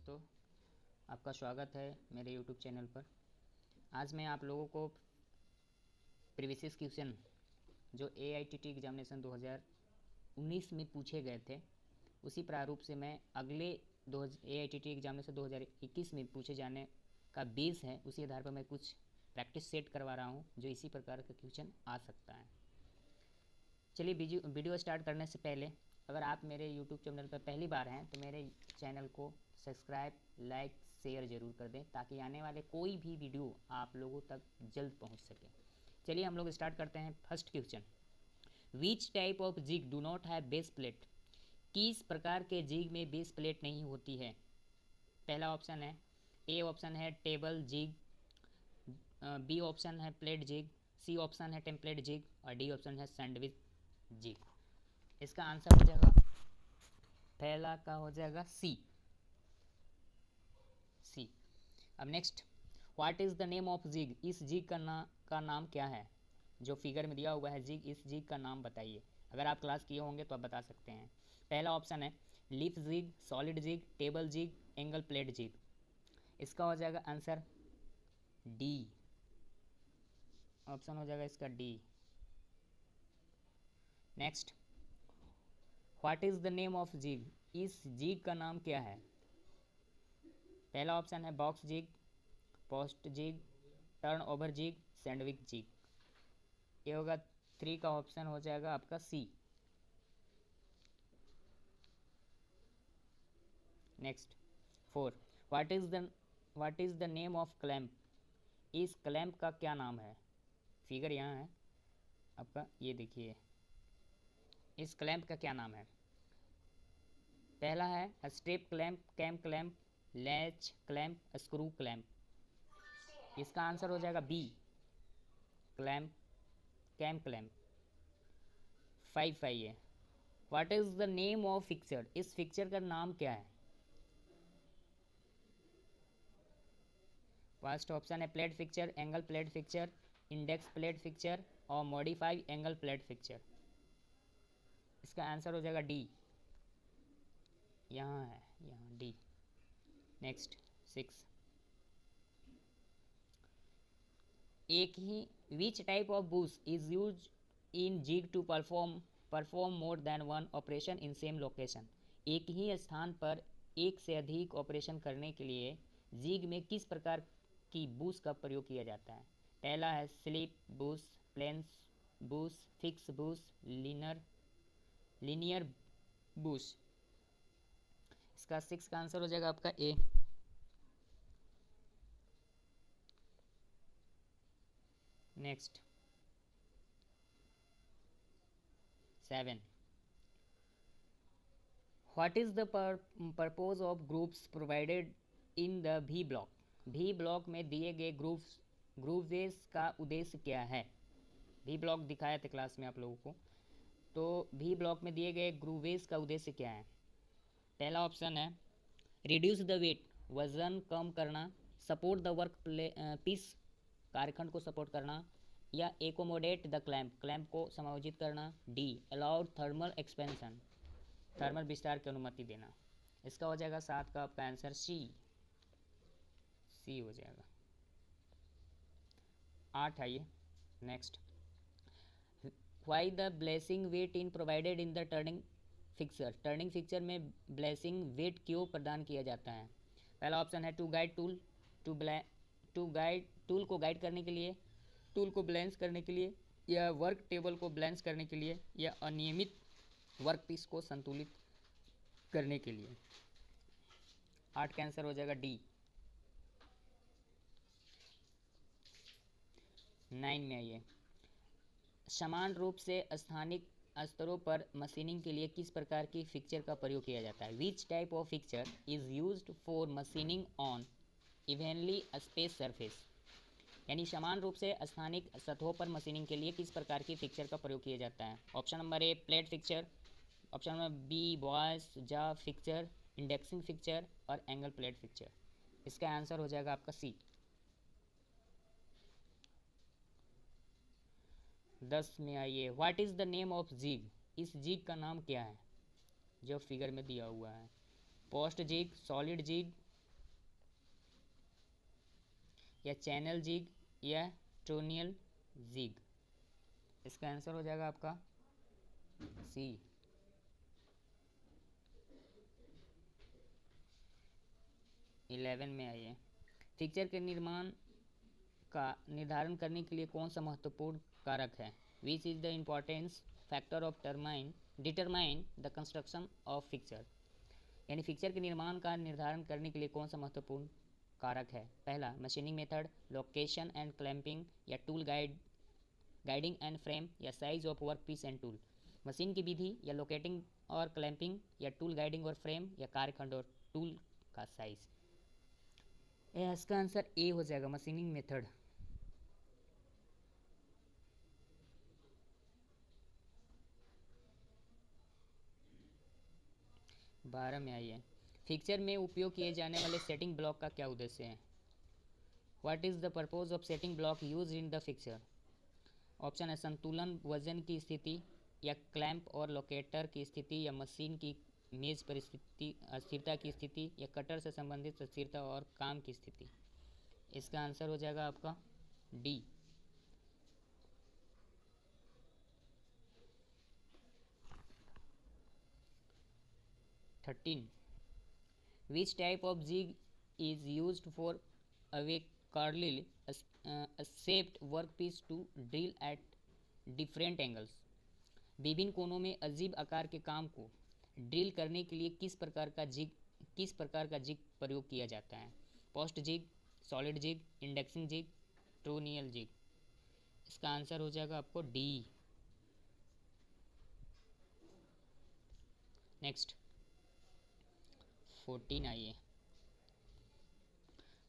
दोस्तों, आपका स्वागत है मेरे YouTube चैनल पर। आज मैं आप लोगों को प्रीवियस क्वेश्चन जो AITT एग्जामिनेशन 2019 में पूछे गए थे, उसी प्रारूप से मैं अगले AITT एग्जामिनेशन 2021 में पूछे जाने का बेस है, उसी आधार पर मैं कुछ प्रैक्टिस सेट करवा रहा हूँ जो इसी प्रकार का क्वेश्चन आ सकता है। चलिए वीडियो स्टार्ट करने से पहले अगर आप मेरे YouTube चैनल पर पहली बार हैं तो मेरे चैनल को सब्सक्राइब, लाइक, शेयर ज़रूर कर दें ताकि आने वाले कोई भी वीडियो आप लोगों तक जल्द पहुंच सके। चलिए हम लोग स्टार्ट करते हैं। First question, which type of jig do not have base plate? किस प्रकार के जिग में बेस प्लेट नहीं होती है? पहला ऑप्शन है, ए ऑप्शन है टेबल जिग, बी ऑप्शन है प्लेट जिग, सी ऑप्शन है टेम्पलेट जिग और डी ऑप्शन है सैंडविच जिग। इसका आंसर हो जाएगा पहला का हो जाएगा सी। अब next, what is the name of jig? इस जिग का नाम क्या है? जो फिगर में दिया हुआ है जिग, इस जिग का नाम बताइए। अगर आप क्लास किए होंगे तो आप बता सकते हैं। पहला ऑप्शन है leaf jig, solid jig, table jig, angle plate jig. इसका हो जाएगा आंसर डी, ऑप्शन हो जाएगा इसका D. Next, what is the name of jig? इस जिग का नाम क्या है? पहला ऑप्शन है box jig, post jig, turn over jig, sandwich jig. ये होगा 3 का ऑप्शन हो जाएगा आपका C. Next 4, what is the name of clamp? इस क्लैम्प का क्या नाम है? फिगर यहाँ है आपका, ये देखिए, इस क्लैम्प का क्या नाम है? पहला है strap clamp, cam clamp, latch clamp, screw clamp. इसका आंसर हो जाएगा बी, क्लैम्प, कैम क्लैम्प। 5 है, what is the name of fixture? इस फिक्चर का नाम क्या है? फर्स्ट ऑप्शन है plate fixture, angle plate fixture, index plate fixture और मॉडिफाई एंगल प्लेट फिक्चर। इसका आंसर हो जाएगा डी, यहाँ है, यहाँ डी। नेक्स्ट 6, एक ही which type of bush is use in jig to perform more than one operation in same location? एक ही स्थान पर एक से अधिक ऑपरेशन करने के लिए जिग में किस प्रकार की बूस का प्रयोग किया जाता है? पहला है slip bush, plains bush, fix bush, linear bush. इसका 6 का आंसर हो जाएगा आपका A. Next 7, what is the purpose of groups provided in the V block? V block में दिए गए ग्रुवेस का उद्देश्य क्या है? भी ब्लॉक दिखाया था क्लास में आप लोगों को, तो भी ब्लॉक में दिए गए ग्रुवेस का उद्देश्य क्या है? पहला ऑप्शन है रिड्यूस द वेट, वजन कम करना, सपोर्ट द वर्क पीस, कार्यखंड को सपोर्ट करना, या एकोमोडेट द क्लैम्प को समायोजित करना, D allowed thermal expansion, thermal विस्तार की अनुमति देना। इसका हो जाएगा 7 का आपका आंसर सी हो जाएगा। 8 आइए next, why the balancing weight in provided in the turning fixture? Turning fixture में ब्लेसिंग वेट क्यों प्रदान किया जाता है? पहला ऑप्शन है टू गाइड टूल को गाइड करने के लिए, टूल को बैलेंस करने के लिए, या वर्क टेबल को बैलेंस करने के लिए, या अनियमित वर्क पीस को संतुलित करने के लिए। 8 का आंसर हो जाएगा डी। 9 में आइए, समान रूप से स्थानिक स्तरों पर मशीनिंग के लिए किस प्रकार की फिक्चर का प्रयोग किया जाता है? Which type of fixture is used for machining on evenly space surface? यानी समान रूप से स्थानिक सतहों पर मशीनिंग के लिए किस प्रकार की फिक्चर का प्रयोग किया जाता है? Option number A plate fixture, option number B vice jaw fixture, indexing fixture और एंगल प्लेट फिक्चर। इसका आंसर हो जाएगा आपका सी। 10 में आइए, what is the name of jig? इस जिग का नाम क्या है जो फिगर में दिया हुआ है? पोस्ट जिग, सॉलिड जिग, या चैनल जिग या ट्रोनियल जिग? इसका आंसर हो जाएगा आपका सी। 11 में आइए, फिक्चर के निर्माण का निर्धारण करने के लिए कौन सा महत्वपूर्ण कारक है? Which is the importance factor of determine the construction of fixture? यानी फिक्चर के निर्माण का निर्धारण करने के लिए कौन सा महत्वपूर्ण कारक है? पहला, machining method, location and clamping या टूल गाइडिंग एंड फ्रेम या size of work piece and tool? Machine की विधि या लोकेटिंग और क्लैंपिंग या टूल गाइडिंग और फ्रेम या कार्यखंड और टूल का साइज? इसका आंसर ए हो जाएगा, मशीनिंग मेथड। बारह में आइए, फिक्चर में उपयोग किए जाने वाले सेटिंग ब्लॉक का क्या उद्देश्य है? What is the purpose of setting block use in the fixture? Option है संतुलन वजन की स्थिति या क्लैंप और लोकेटर की स्थिति या मशीन की मेज पर स्थिरता की स्थिति या कटर से संबंधित स्थिरता और काम की स्थिति? इसका आंसर हो जाएगा आपका D. Thirteen, which type of jig is used for awkwardly shaped workpiece to drill at different angles? विभिन्न कोनों में अजीब आकार के काम को ड्रिल करने के लिए किस प्रकार का जिग प्रयोग किया जाता है? Post jig, solid jig, indexing jig, trunnion jig? इसका आंसर हो जाएगा आपको डी। नेक्स्ट 14 आइए,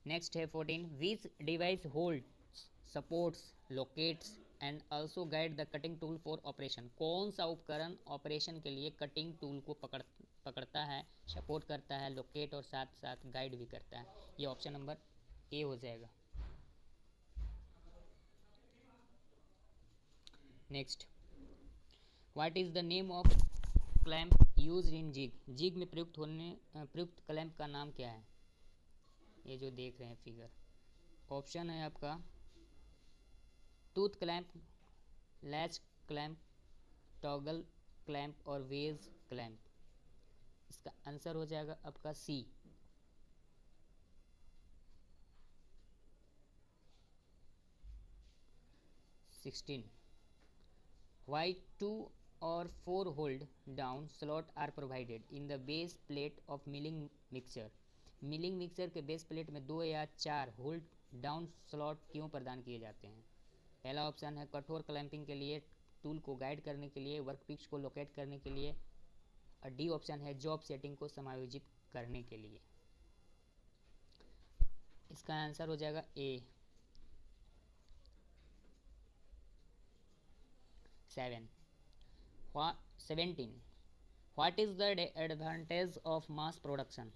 नेक्स्ट है 14, विच device holds supports locates and also guide the cutting tool for operation? कौन सा उपकरण ऑपरेशन के लिए कटिंग टूल को पकड़ता है, सपोर्ट करता है, लोकेट और साथ साथ गाइड भी करता है? ये ऑप्शन नंबर ए हो जाएगा। Next, what is the name of clamp use in jig? Jig में प्रयुक्त क्लैंप का नाम क्या है? ये जो देख रहे हैं फिगर, ऑप्शन है आपका tooth clamp, latch clamp, toggle clamp और वेज क्लैंप? इसका आंसर हो जाएगा आपका C. Sixteen, Y 2 or 4 hold down slot are provided in the base plate of milling mixture? Milling mixer के बेस प्लेट में 2 या 4 होल्ड डाउन स्लॉट क्यों प्रदान किए जाते हैं? पहला ऑप्शन है कठोर क्लैंपिंग के लिए, टूल को गाइड करने के लिए, वर्कपीस को लोकेट करने के लिए, और डी ऑप्शन है जॉब सेटिंग को समायोजित करने के लिए। इसका आंसर हो जाएगा A. 17, what is the advantage of mass production?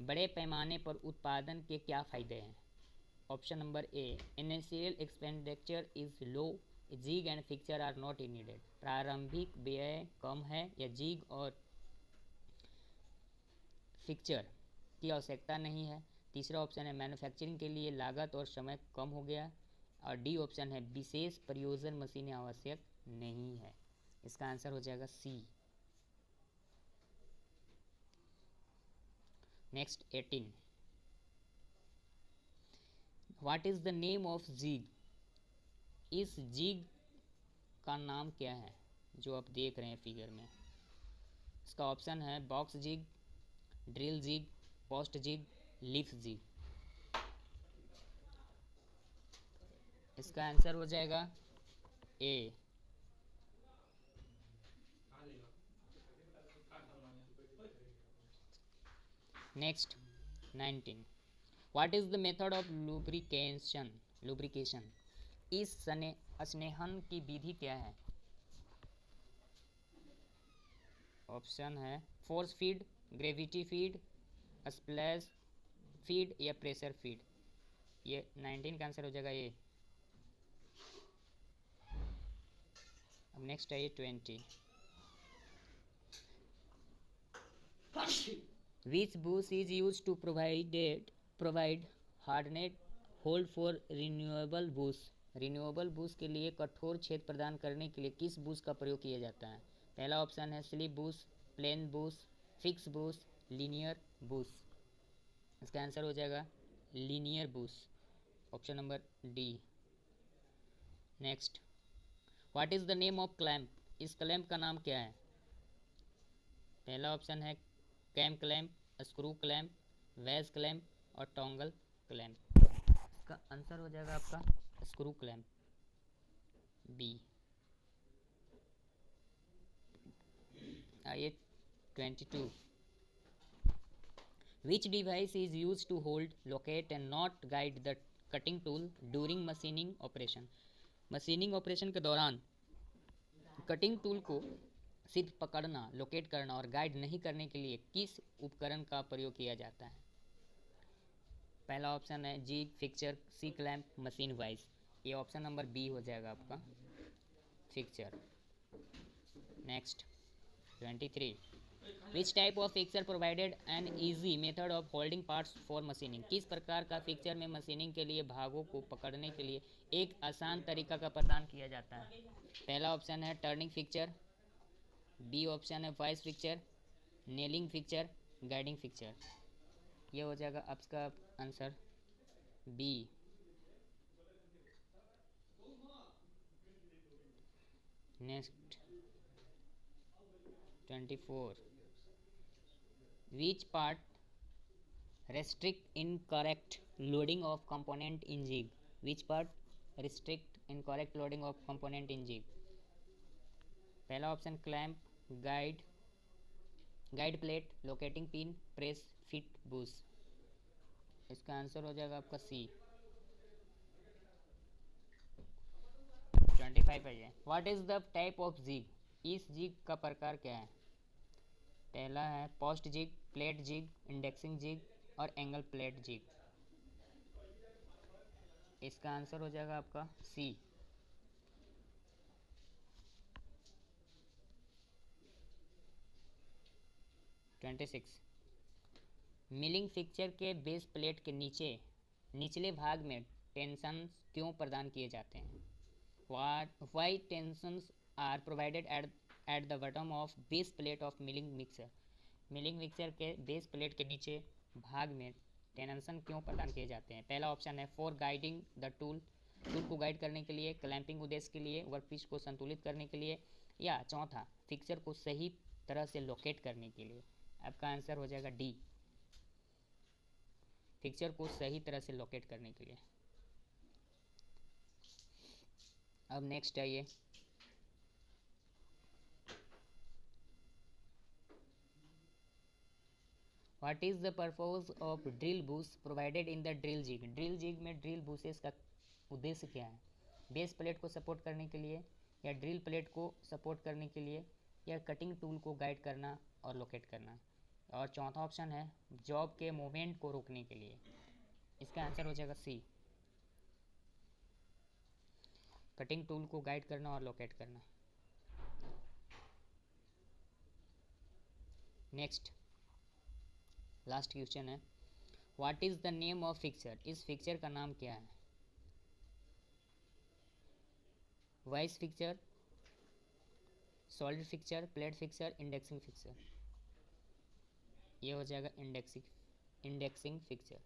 बड़े पैमाने पर उत्पादन के क्या फायदे हैं? Option number A, initial expenditure is low, jig and fixture are not needed. प्रारंभिक व्यय कम है या जिग और फिक्चर की आवश्यकता नहीं है। तीसरा ऑप्शन है मैन्युफैक्चरिंग के लिए लागत और समय कम हो गया, और डी ऑप्शन है विशेष प्रयोजन मशीनें आवश्यक नहीं है। इसका आंसर हो जाएगा C. Next 18, what is the name of jig? इस जिग का नाम क्या है जो आप देख रहे हैं फिगर में? इसका ऑप्शन है box jig, drill jig, post jig, leaf jig? इसका आंसर हो जाएगा A. Next 19, what is the method of lubrication? इस स्नेहन की विधि क्या है? ऑप्शन है force feed, gravity feed, splash feed या प्रेशर फीड? ये 19 का आंसर हो जाएगा ए। अब नेक्स्ट है 20, which bush is use to provide hold for renewable boost. Renewable boost के लिए कठोर छेद प्रदान करने के लिए किस बूस्ट का प्रयोग किया जाता है? पहला ऑप्शन है slip bush, plain bush, fix bush, linear bush. इसका आंसर हो जाएगा linear bush, option number D. Next, what is the name of clamp? इस क्लैम्प का नाम क्या है? पहला ऑप्शन है cam clamp, screw clamp, wedge clamp और टोंगल क्लैम्प। इसका आंसर हो जाएगा आपका स्क्रू क्लैम्प, बी। आइए 22, which device is used to hold, locate and not guide the cutting tool during machining operation? Machining operation के दौरान cutting tool को सिर्फ पकड़ना, लोकेट करना और गाइड नहीं करने के लिए किस उपकरण का प्रयोग किया जाता है? पहला ऑप्शन है G fixture, C clamp, machine vice. ये ऑप्शन नंबर बी हो जाएगा आपका fixture. Next 23, which type of fixture provided an easy method of holding parts for machining? किस प्रकार का फिक्चर में मशीनिंग के लिए भागों को पकड़ने के लिए एक आसान तरीका का प्रदान किया जाता है? पहला ऑप्शन है टर्निंग फिक्चर, बी ऑप्शन है vice fixture, nailing fixture, guiding fixture. ये हो जाएगा आपका answer B. Next 24, which part restrict incorrect loading of component in jig? Which part restrict incorrect loading of component in jig? पहला option clamp, guide, guide plate, locating pin, press, fit, bush. इसका answer हो जाएगा आपका C. 25 है। What is the type of jig? इस jig का प्रकार क्या है? पहला है post jig, plate jig, indexing jig और एंगल प्लेट जिग। इसका आंसर हो जाएगा आपका C. Twenty six, milling fixture के बेस प्लेट के निचले भाग में टेंशन क्यों प्रदान किए जाते हैं? Why tensions are provided at the bottom of base plate of milling mixer? Milling mixer के बेस प्लेट के नीचे भाग में टेंशन क्यों प्रदान किए जाते हैं? पहला ऑप्शन है फॉर गाइडिंग द टूल को गाइड करने के लिए, क्लैंपिंग उद्देश्य के लिए, वर्कपीस को संतुलित करने के लिए, या चौथा फिक्सर को सही तरह से लोकेट करने के लिए। आपका आंसर हो जाएगा डी, फिक्सर को सही तरह से लोकेट करने के लिए। अब नेक्स्ट आइए what is the purpose of drill bush provided in the drill jig? Drill jig में ड्रिल बूसेस का उद्देश्य क्या है? बेस प्लेट को सपोर्ट करने के लिए, या ड्रिल प्लेट को सपोर्ट करने के लिए, या कटिंग टूल को गाइड करना और लोकेट करना, और चौथा ऑप्शन है जॉब के मूवमेंट को रोकने के लिए। इसका आंसर हो जाएगा सी, कटिंग टूल को गाइड करना और लोकेट करना। नेक्स्ट लास्ट क्वेश्चन है what is the name of fixer? इस फिक्सर का नाम क्या है? Vice fixer, solid fixer, plate fixer, indexing fixer. ये हो जाएगा इंडेक्सिंग फिक्सर।